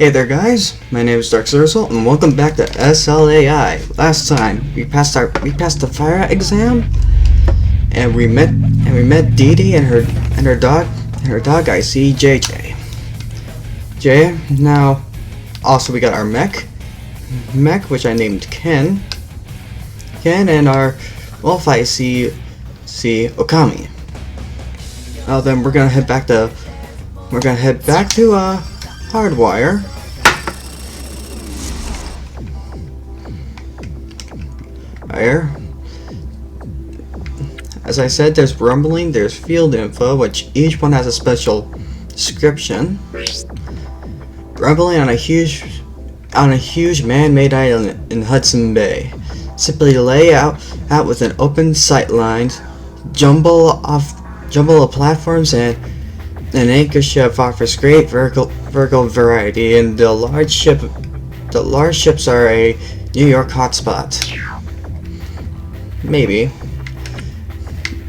Hey there guys, my name is Dark Zerzel and welcome back to S.L.A.I. Last time we passed the fire exam and we met Dee Dee and her dog I see JJ. Now also we got our mech which I named Ken and our wolf I see Okami. Now then we're gonna head back to Hardwire. As I said, there's rumbling, there's field info, which each one has a special description. Rumbling on a huge man-made island in Hudson Bay. Simply lay out with an open sight lines, jumble of platforms and an anchor ship offers great vertical variety, and the large ships are a New York hotspot. Maybe.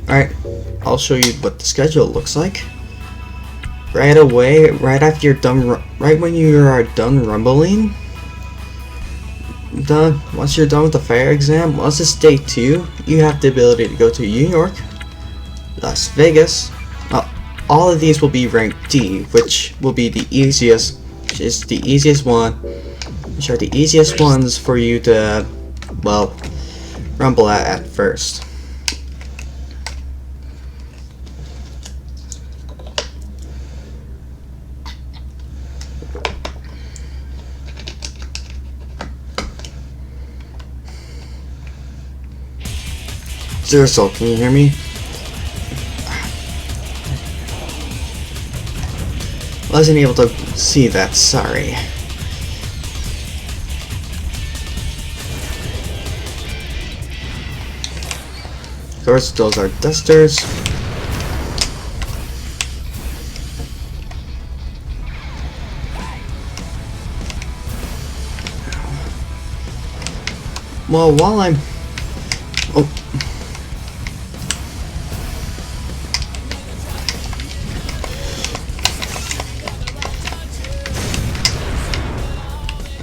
Alright, I'll show you what the schedule looks like. Right away, right when you are done rumbling. Once you're done with the fire exam, once it's day 2, you have the ability to go to New York, Las Vegas. All of these will be ranked D, which will be the easiest. Which are the easiest ones for you to, well, rumble at first. Zerzel, can you hear me? Wasn't able to see that, sorry. Of course, those are dusters. Well, while I'm... Oh.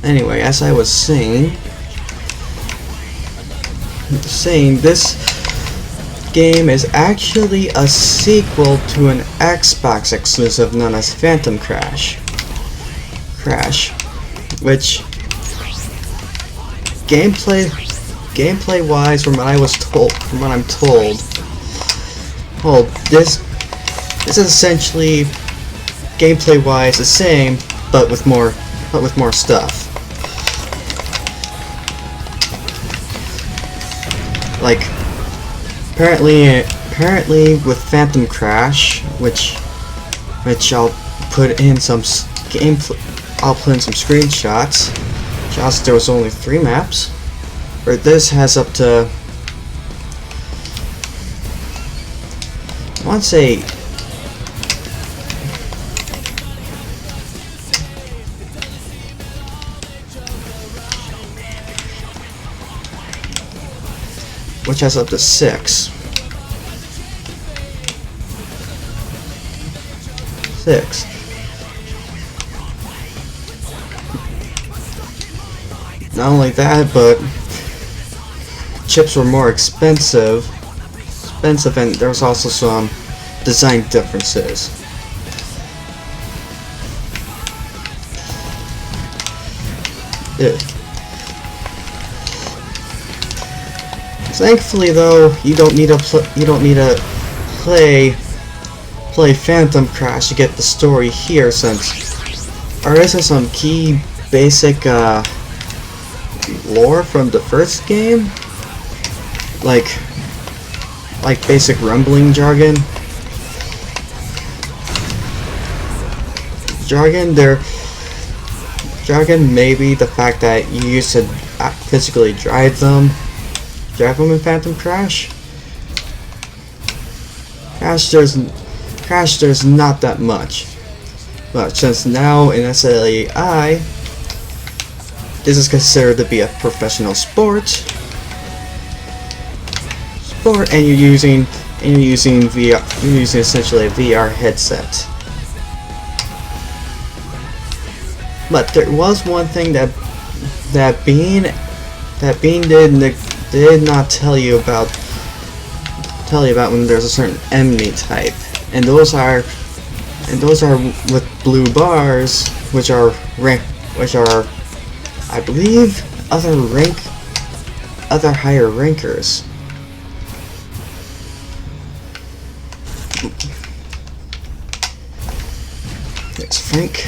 Anyway, as I was saying, this game is actually a sequel to an Xbox exclusive known as Phantom Crash, which gameplay wise, from what I'm told, well, this is essentially gameplay wise the same, but with more stuff. Like, apparently with Phantom Crash, which I'll put in some screenshots. There was only 3 maps, where this has up to, I want to say, which has up to 6. Not only that, but chips were more expensive, and there was also some design differences. Thankfully, though, you don't need to play Phantom Crash to get the story here, since there is some key basic lore from the first game, like basic rumbling jargon. Jargon maybe the fact that you used to physically drive them in Phantom Crash. Crash, there's not that much. But since now in S.L.A.I, this is considered to be a professional sport, and you're using VR. You're using essentially a VR headset. But there was one thing that Bean did not tell you about when there's a certain enemy type, and those are with blue bars, which are I believe other higher rankers. There's Frank.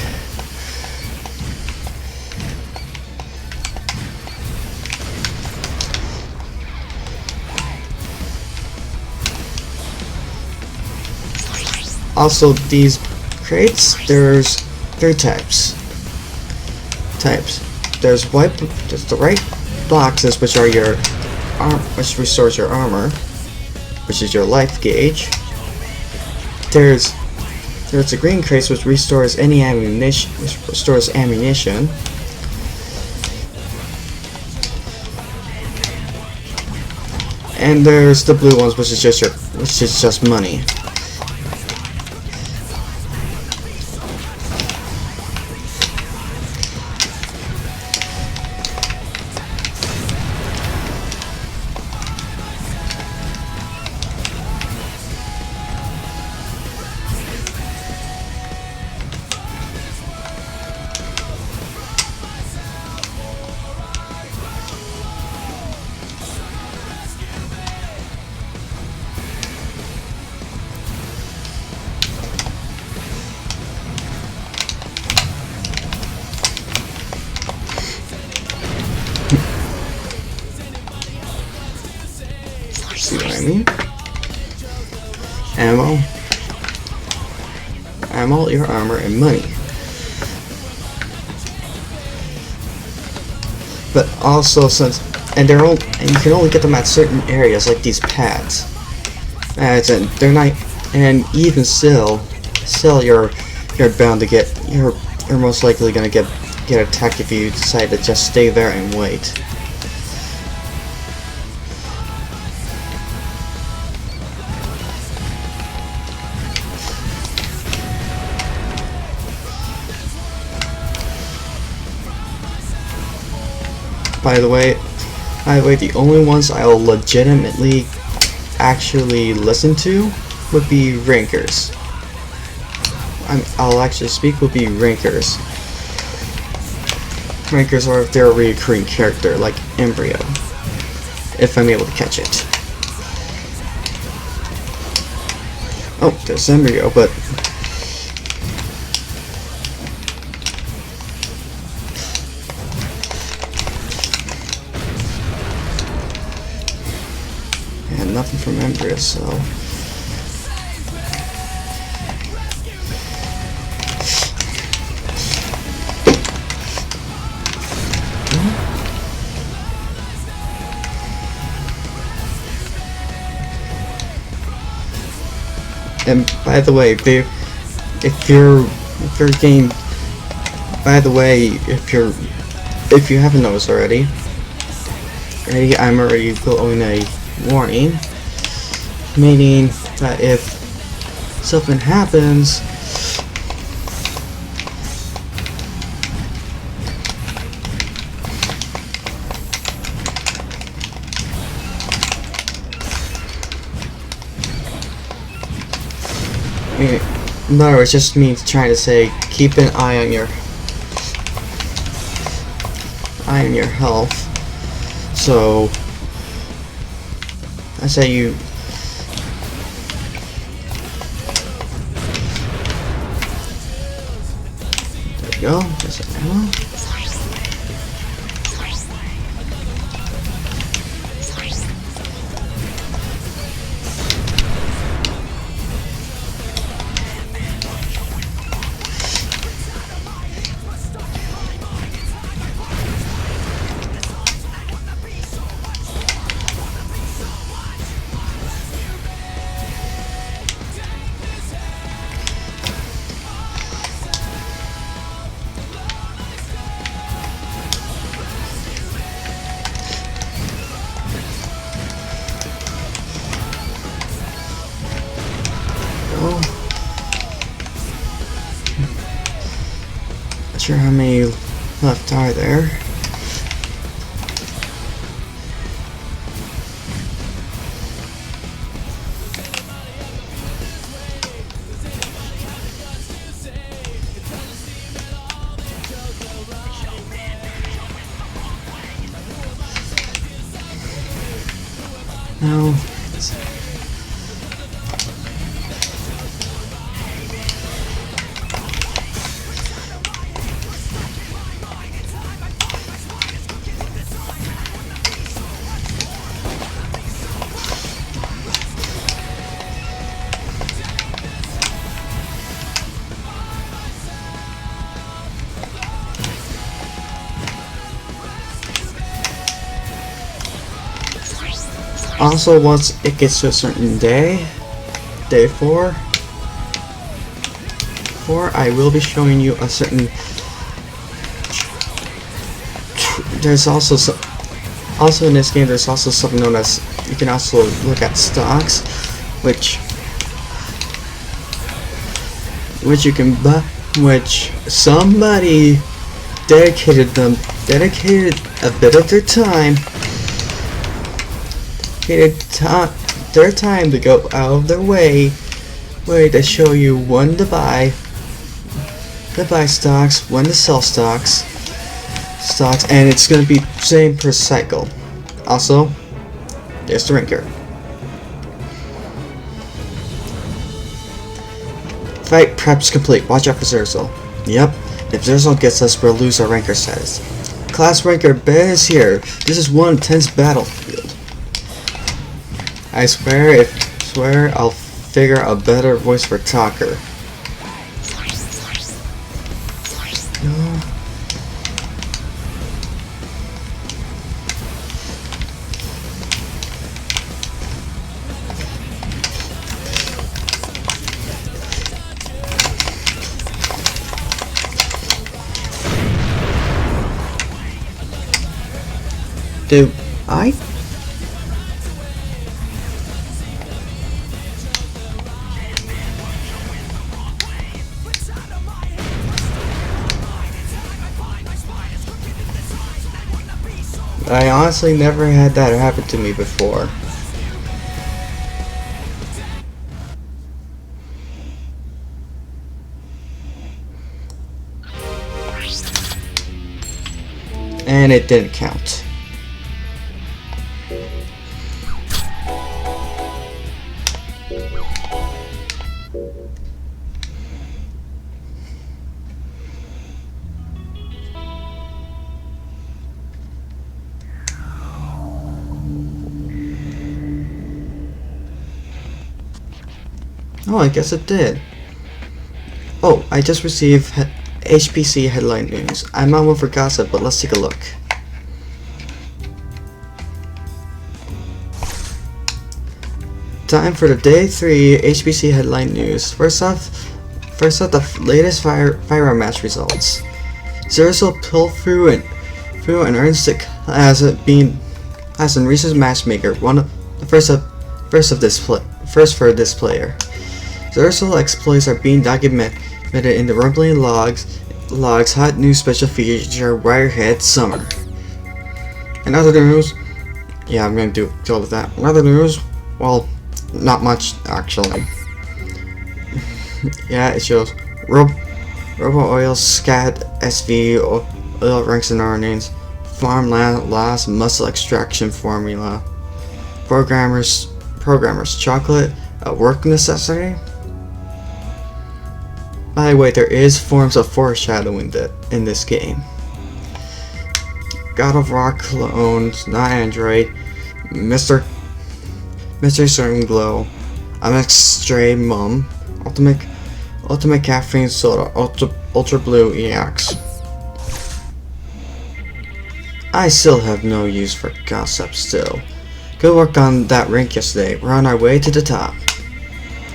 Also, these crates, there's three types. There's the right boxes, which are which restores your armor, which is your life gauge. There's the green crates, which restores any ammunition, and there's the blue ones, which is just money. See what I mean? Ammo, your armor, and money. But also, and you can only get them at certain areas, like these pads. And they're not, and even still you're bound to you're most likely gonna get attacked if you decide to just stay there and wait. By the way, the only ones I'll legitimately actually listen to would be rankers. I'll actually speak would be rankers. Rankers are if they're a recurring character, like Embryo, if I'm able to catch it. Oh, there's Embryo, but nothing from Embryo, so and by the way, if you haven't noticed already, I'm already blowing a warning, meaning that if something happens, in other words, just means trying to say keep an eye on your health. So I say you there we go, there's an ammo. Not sure how many left are there. No. Also, once it gets to a certain day, day 4, I will be showing you a certain. There's also in this game. There's also something known as, you can also look at stocks, which you can buy, which somebody dedicated a bit of their time. Their time to go out of their way to show you when to buy stocks, when to sell stocks, and it's gonna be same per cycle. Also, there's the ranker. Fight preps complete. Watch out for Zerzel. Yep, if Zerzel gets us, we'll lose our ranker status. Class ranker Ben is here. This is one intense battlefield. I swear I'll figure a better voice for Talker. No. Do I? I honestly never had that happen to me before. And it didn't count. Oh, I guess it did. Oh, I just received HPC headline news. I'm not one for gossip, but let's take a look. Time for the day 3 HPC headline news. First off, the latest firearm match results. Zerzel pulled through and earned stick as in recent matchmaker, one of the first for this player. Zerzel exploits are being documented in the rumbling logs hot news special feature Wirehead Summer. In other news, yeah, I'm gonna deal with that. In other news, well, not much actually. Yeah, it shows Robo Oil Scat SV oil ranks and earnings, farmland loss, muscle extraction formula, programmers chocolate, a work necessity. By the way, there is forms of foreshadowing in this game. God of Rock clones, not Android, Mr. Certain Glow, MX Stray Mum, Ultimate Caffeine Soda, Ultra Blue EX. I still have no use for gossip still. Good work on that rank yesterday. We're on our way to the top.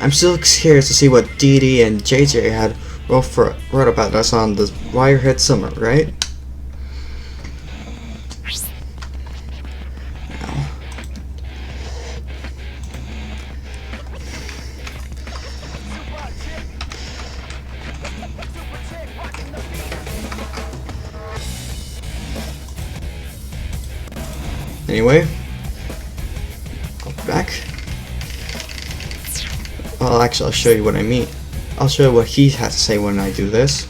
I'm still curious to see what DD and JJ had wrote about us on the Wirehead Summer, right? Anyway, go back. Well, actually, I'll show you what I mean. I'll show you what he has to say when I do this.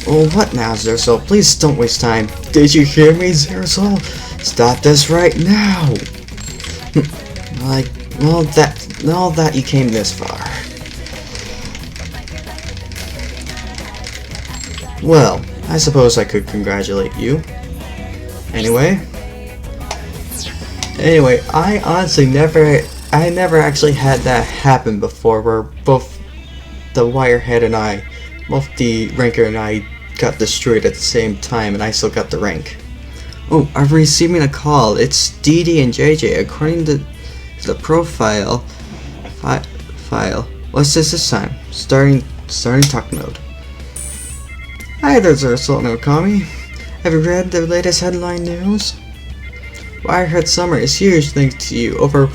Oh, what now, Zerso? Please don't waste time. Did you hear me, Zerso? Stop this right now. Like, well, that you came this far. Well, I suppose I could congratulate you. Anyway, I honestly never actually had that happen before, where both the Wirehead and both the Ranker and I got destroyed at the same time, and I still got the rank. Oh, I'm receiving a call. It's DD and JJ. According to the profile file. What's this time? Starting talk mode. Hi there, Zerso and Okami. Have you read the latest headline news? Wirehead Summer is huge thanks to you. Over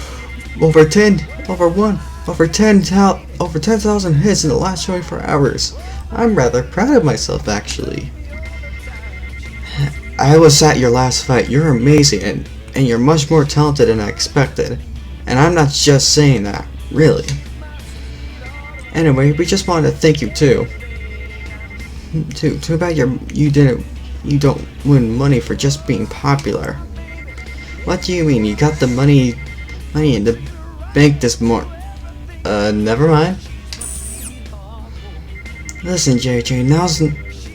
10,000 hits in the last 24 hours. I'm rather proud of myself, actually. I was at your last fight. You're amazing, and you're much more talented than I expected. And I'm not just saying that, really. Anyway, we just wanted to thank you too. Too bad you don't win money for just being popular. What do you mean? You got the money in the bank this morning? Never mind. Listen, JJ,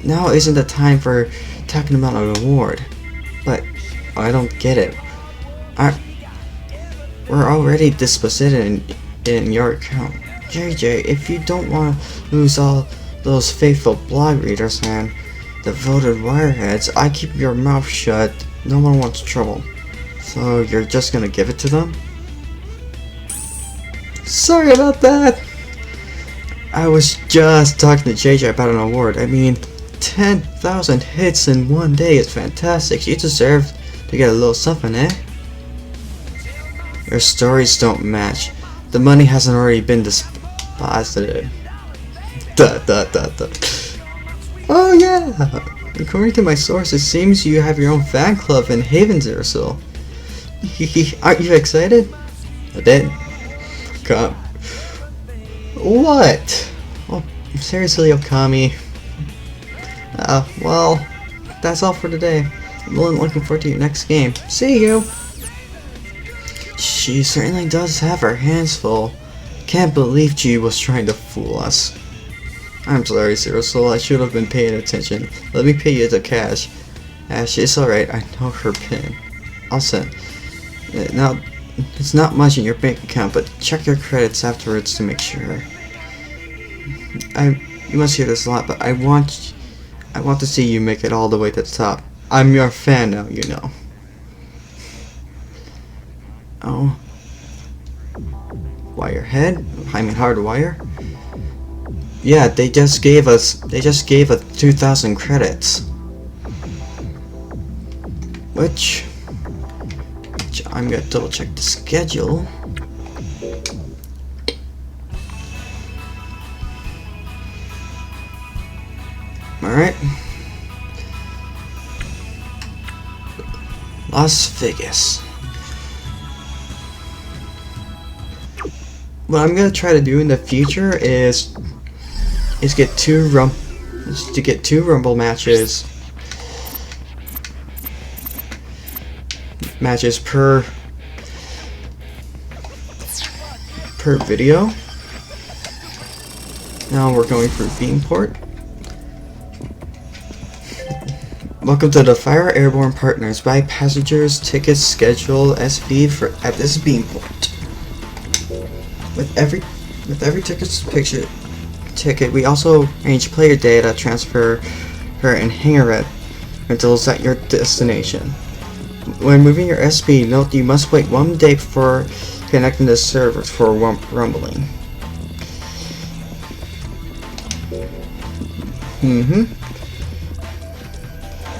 now isn't the time for talking about an award. But I don't get it. We're already deposited in your account. JJ, if you don't want to lose all those faithful blog readers and devoted wireheads, I keep your mouth shut. No one wants trouble. So you're just gonna give it to them? Sorry about that. I was just talking to JJ about an award. I mean, 10,000 hits in one day is fantastic. You deserve to get a little something, eh? Your stories don't match. The money hasn't already been deposited. Oh yeah! According to my source, it seems you have your own fan club in Haven, Zerso. Aren't you excited? I did. Come. What? Oh, seriously, Okami. Well, that's all for today. I'm really looking forward to your next game. See you! She certainly does have her hands full. Can't believe she was trying to fool us. I'm sorry, Zerso. I should have been paying attention. Let me pay you the cash. Ash, it's alright. I know her pin. I'll send. Now, it's not much in your bank account, but check your credits afterwards to make sure. You must hear this a lot, but I want to see you make it all the way to the top. I'm your fan now, you know. Oh. Wirehead? I mean Hardwire? Yeah, they just gave us 2,000 credits. Which I'm gonna double check the schedule. Alright. Las Vegas. What I'm gonna try to do in the future is get two Rumble matches per video. Now we're going for Beamport. Welcome to the Fire Airborne Partners. Buy passengers tickets schedule SV at this Beamport. With every ticket, we also arrange player data transfer and hangar rentals at your destination. When moving your SP, note you must wait 1 day before connecting the servers for rumbling.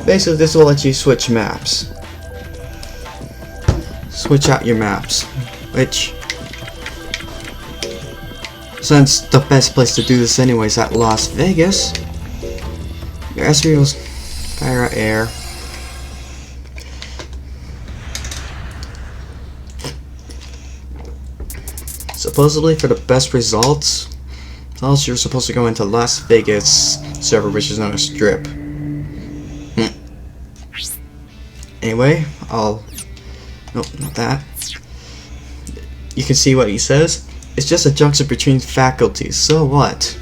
Basically, this will let you switch maps. Switch out your maps, which, since the best place to do this anyway is at Las Vegas, your SP will fire air. supposedly for the best results, you're supposed to go into Las Vegas server, which is known as Strip. Anyway, nope, not that. You can see what he says. It's just a junction between faculties, so what?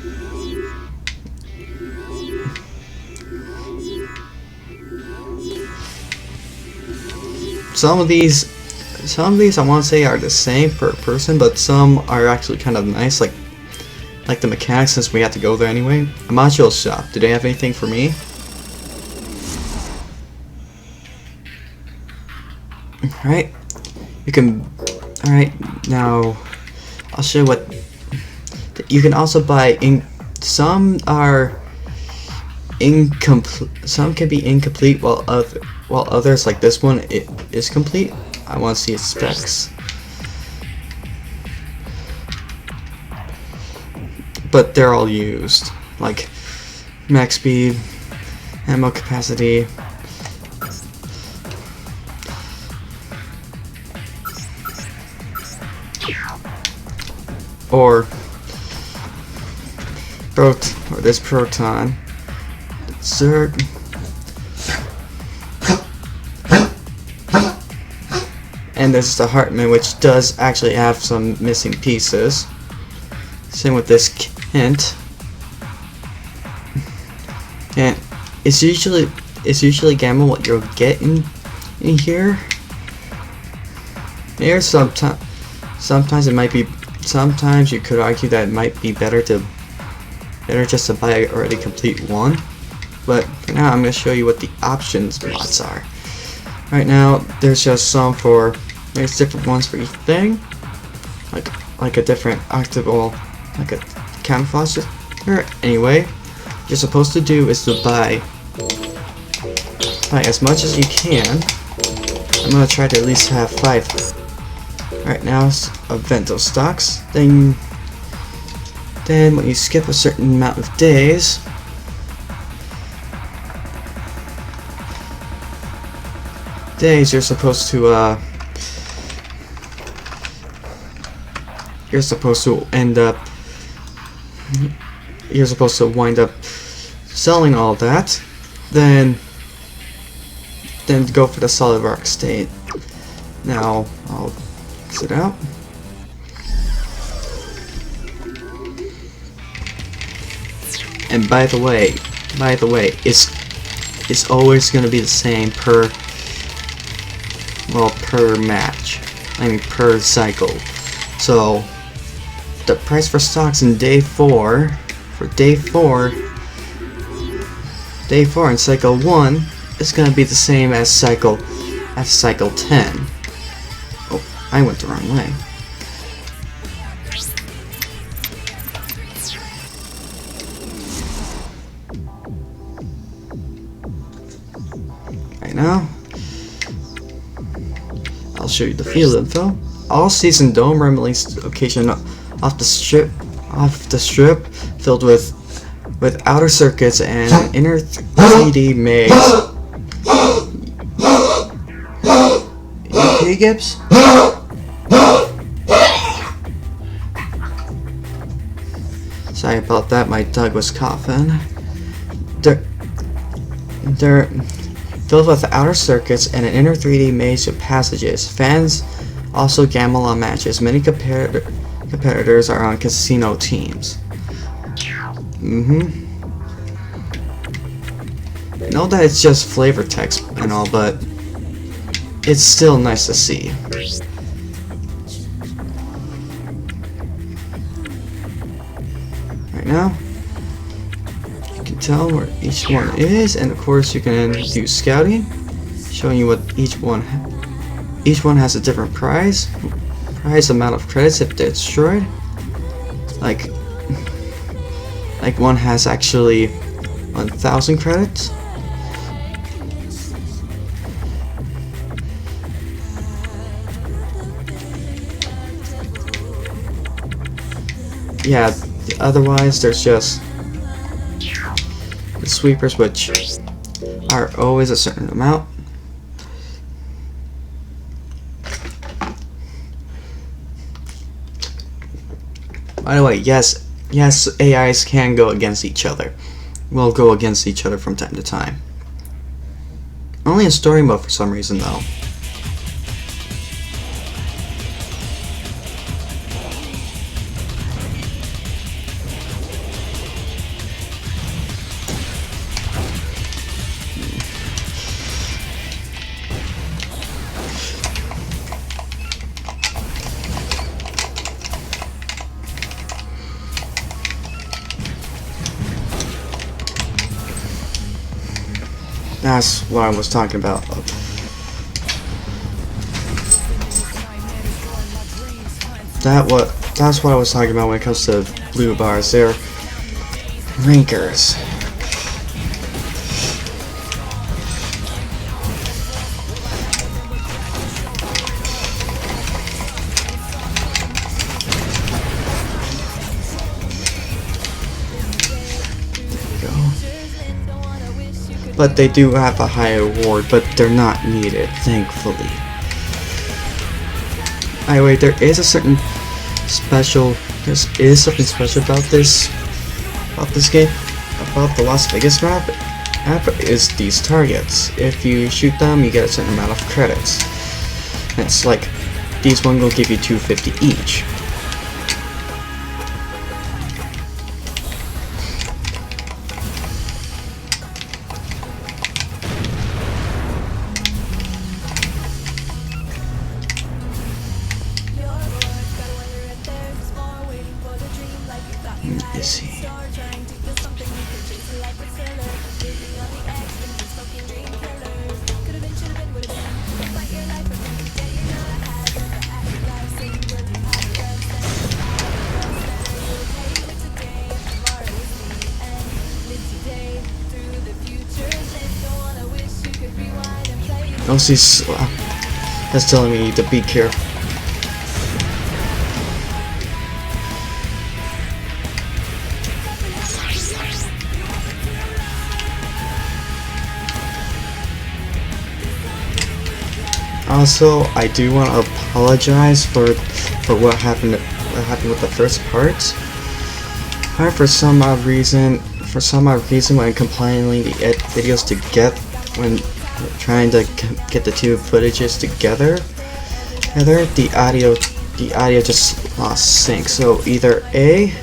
Some of these I want to say are the same per person, but some are actually kind of nice, like the mechanics, since we had to go there anyway. A module shop. Do they have anything for me? Alright. You can... Alright, now... I'll show you what... You can also buy... Some are... incomplete. Some can be incomplete, while others, like this one, it is complete. I want to see its specs. But they're all used, like max speed, ammo capacity, or this proton, Zerg. And there's the Hartman, which does actually have some missing pieces. Same with this Kent. And it's usually gamma what you'll get in here. Here sometimes it might be. Sometimes you could argue that it might be better just to buy an already complete one. But for now, I'm going to show you what the options mods are. Right now, there's just there's different ones for each thing, like a different octagonal, like a camouflage. Anyway, what you're supposed to do is to buy as much as you can. I'm gonna try to at least have 5. Right now, of Vento stocks. Then when you skip a certain amount of days, you're supposed to wind up selling all that, then go for the solid rock state. Now I'll exit out. And by the way, it's always going to be the same per match. I mean per cycle. So the price for stocks in day 4 in cycle 1 is going to be the same as cycle 10. Oh, I went the wrong way. Right now, I'll show you the field info. All season dome released location off the strip, filled with outer circuits and an inner 3D maze. You okay, Gibbs? Sorry about that. My dog was coughing. They're filled with outer circuits and an inner 3D maze of passages. Fans also gamble on matches. Many competitors are on casino teams. Know that it's just flavor text and all, but it's still nice to see. Right now, you can tell where each one is, and of course you can do scouting, showing you what each one has a different prize amount of credits if they're destroyed. Like one has actually 1,000 credits. Yeah, otherwise there's just the sweepers, which are always a certain amount. By the way, yes, AIs can go against each other. Will go against each other from time to time. Only in story mode for some reason, though. That's what I was talking about. That's what I was talking about when it comes to blue bars. They're rankers. But they do have a high award, but they're not needed, thankfully. Anyway, there is something special about this game, about the Las Vegas map is these targets. If you shoot them, you get a certain amount of credits. And it's like, these one will give you 250 each. Let's see. Oh, she's that's telling me to be careful. Also, I do want to apologize for what happened with the first part. For some odd reason, when compiling the videos when trying to get the two footages together, the audio just lost sync. So either A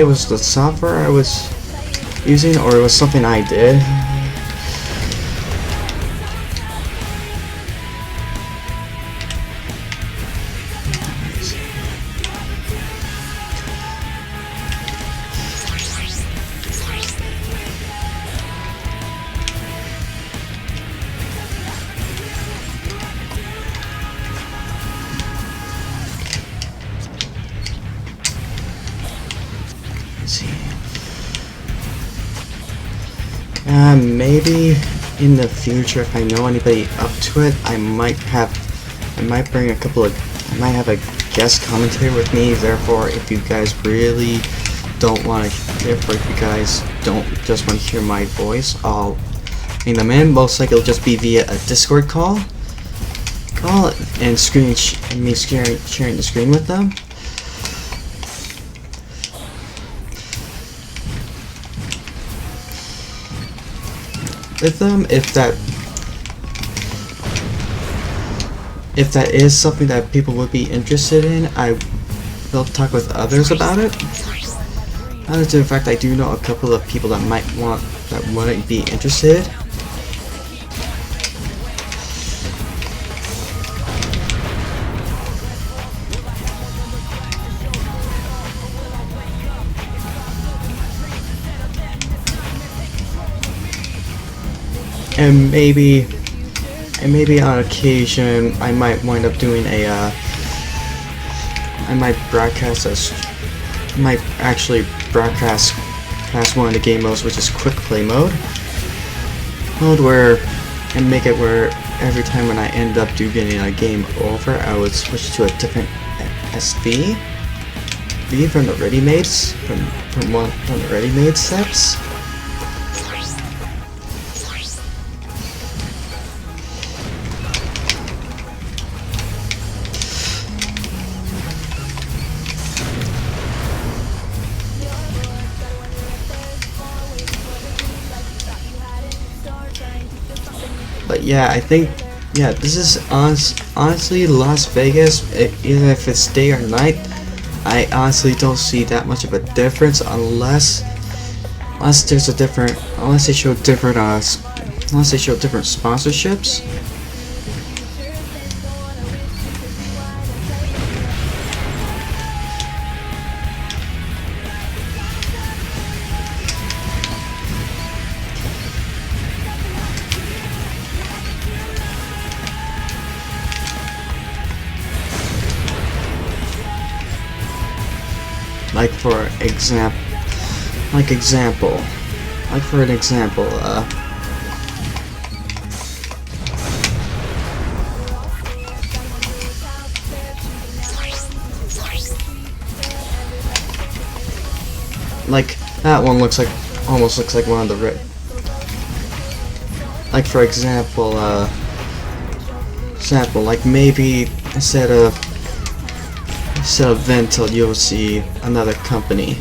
was the software I was using, or it was something I did. Maybe in the future, if I know anybody up to it, I might have a guest commentator with me. Therefore, if you guys really don't want to, if you guys don't just want to hear my voice, I'll bring them in. Most likely it'll just be via a Discord call and sharing the screen with them. If that is something that people would be interested in, I will talk with others about it. In fact, I do know a couple of people that might be interested. And maybe on occasion I might wind up doing I might actually broadcast past one of the game modes, which is quick play mode, and make it where every time when I end up getting a game over, I would switch to a different SV. be from the ready-made from the ready-made sets. But yeah, I think, yeah, this is honestly Las Vegas. Even if it's day or night, I honestly don't see that much of a difference unless there's a different, unless they show different sponsorships. Like for an example, like that one almost looks like one of the like for example, like maybe instead of Ventil, you'll see another company.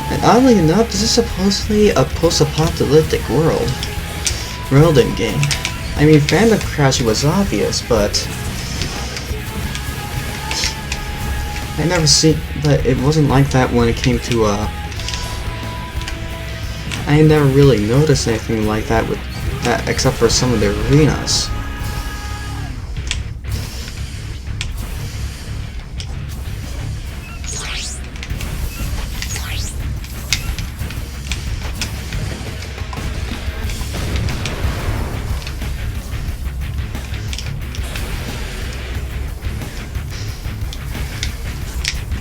And oddly enough, this is supposedly a post-apocalyptic world in game. I mean, fandom crashing was obvious, but but it wasn't like that when it came to I never really noticed anything like that with that, except for some of the arenas.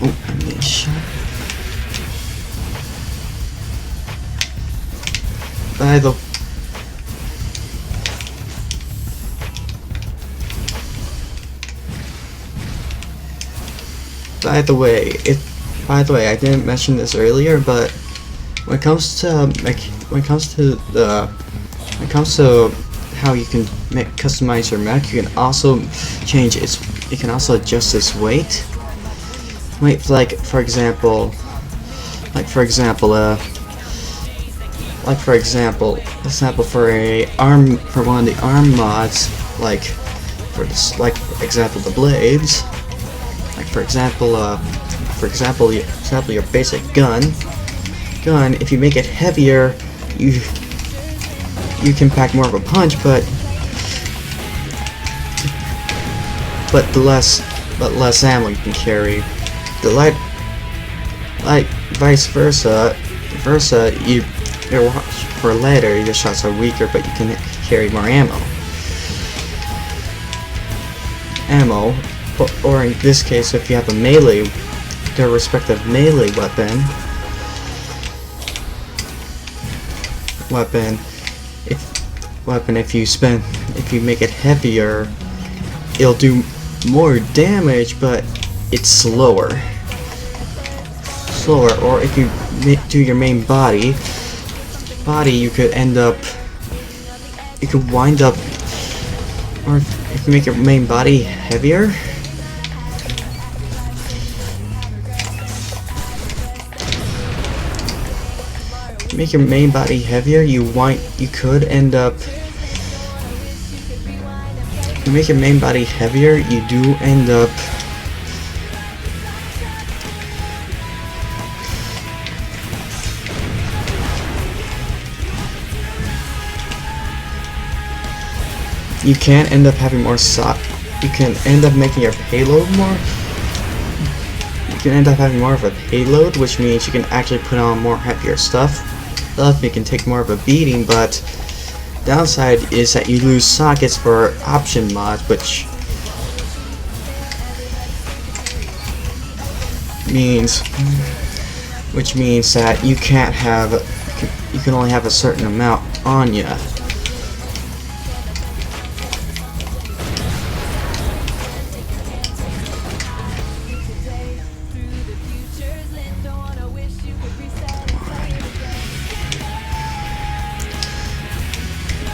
Oh, I'm getting shot. By the way, I didn't mention this earlier, but when it comes to how you can customize your mech, you can also change you can also adjust its weight. Like for example, for one of the arm mods, like for example the blades. Like for example, your basic gun. If you make it heavier, you can pack more of a punch, but less ammo you can carry. The light vice versa. For lighter, your shots are weaker, but you can carry more ammo. Or in this case, if you have a melee, their respective melee weapon, if you make it heavier, it'll do more damage, but it's slower. Or if you do your main body, you could wind up, or if you make your main body heavier, you could end up. If you make your main body heavier, you do end up. You can end up having more you can end up making your payload more. You can end up having more of a payload, which means you can actually put on more heavier stuff. Thus, you can take more of a beating, but downside is that you lose sockets for option mods, which means that you can only have a certain amount on you.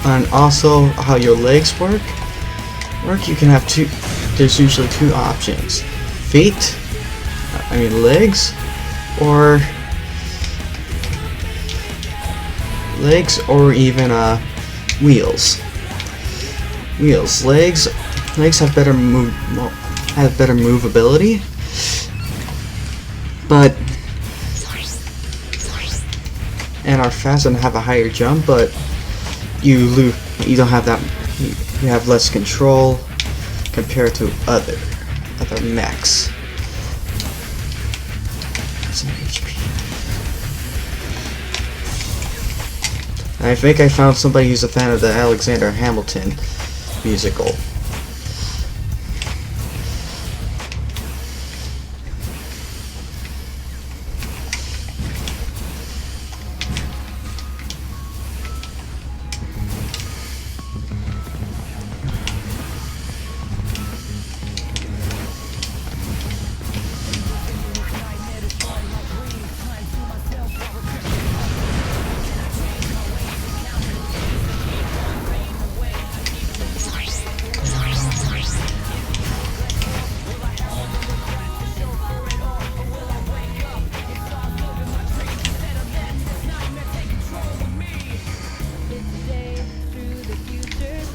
And also how your legs work. You can have two. There's usually two options: feet, legs, or even wheels. Legs have better movability, but and are fast and have a higher jump, but you don't have that. You have less control compared to other mechs. Some HP. I think I found somebody who's a fan of the Alexander Hamilton musical.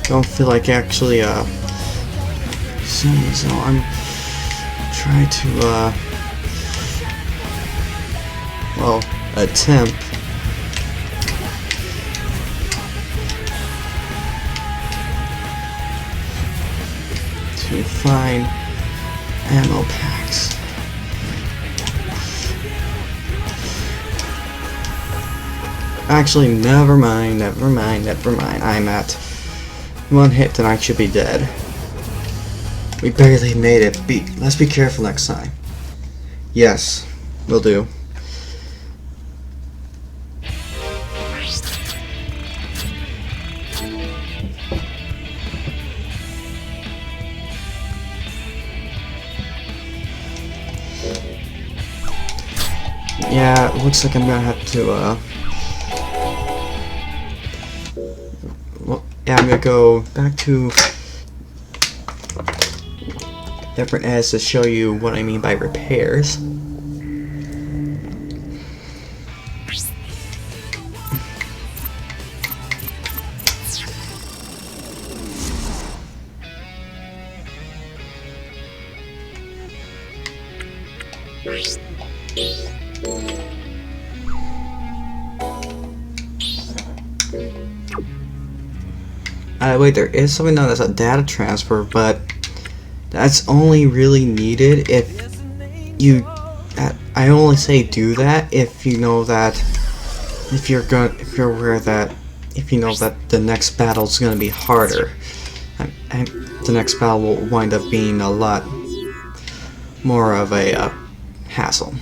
Don't feel like actually singing, so I'm trying to attempt to find ammo packs. Actually, never mind. I'm at one hit and I should be dead. We barely made it. Let's be careful next time. Yes, will do. Yeah, it looks like I'm gonna have to I'm gonna go back to different ads to show you what I mean by repairs. Wait, there is something known as a data transfer, but that's only really needed if you. I only say do that if you know that. If you're aware that. If you know that the next battle is gonna be harder, and the next battle will wind up being a lot more of a hassle.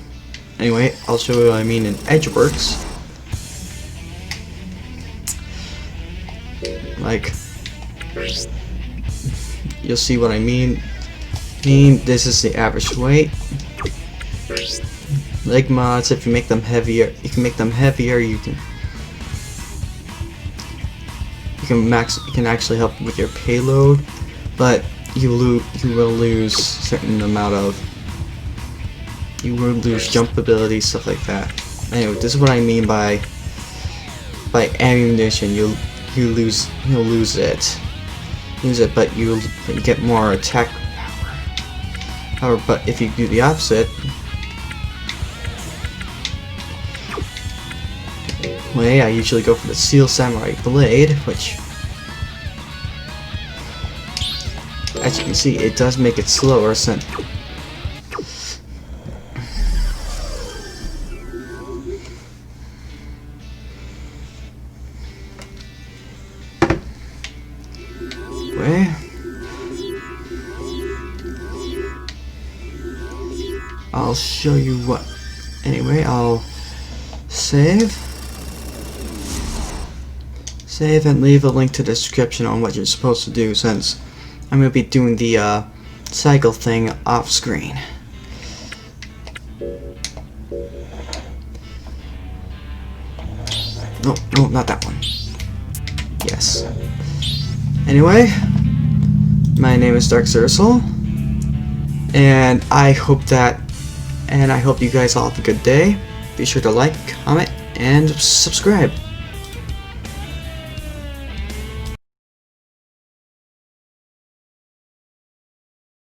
Anyway, I'll show you what I mean in Edgeworks. Like, you'll see what I mean. This is the average weight. Leg mods, if you make them heavier, you can actually help with your payload, but you will lose certain amount of. You will lose jump ability, stuff like that. Anyway, this is what I mean by ammunition. You'll lose it, but you get more attack power. But if you do the opposite, way I usually go for the Steel Samurai Blade, which, as you can see, it does make it slower. I'll show you what. Anyway, I'll save and leave a link to the description on what you're supposed to do, since I'm going to be doing the cycle thing off screen. No, not that one. Yes. Anyway, my name is Dark Zersul, and I hope you guys all have a good day. Be sure to like, comment, and subscribe.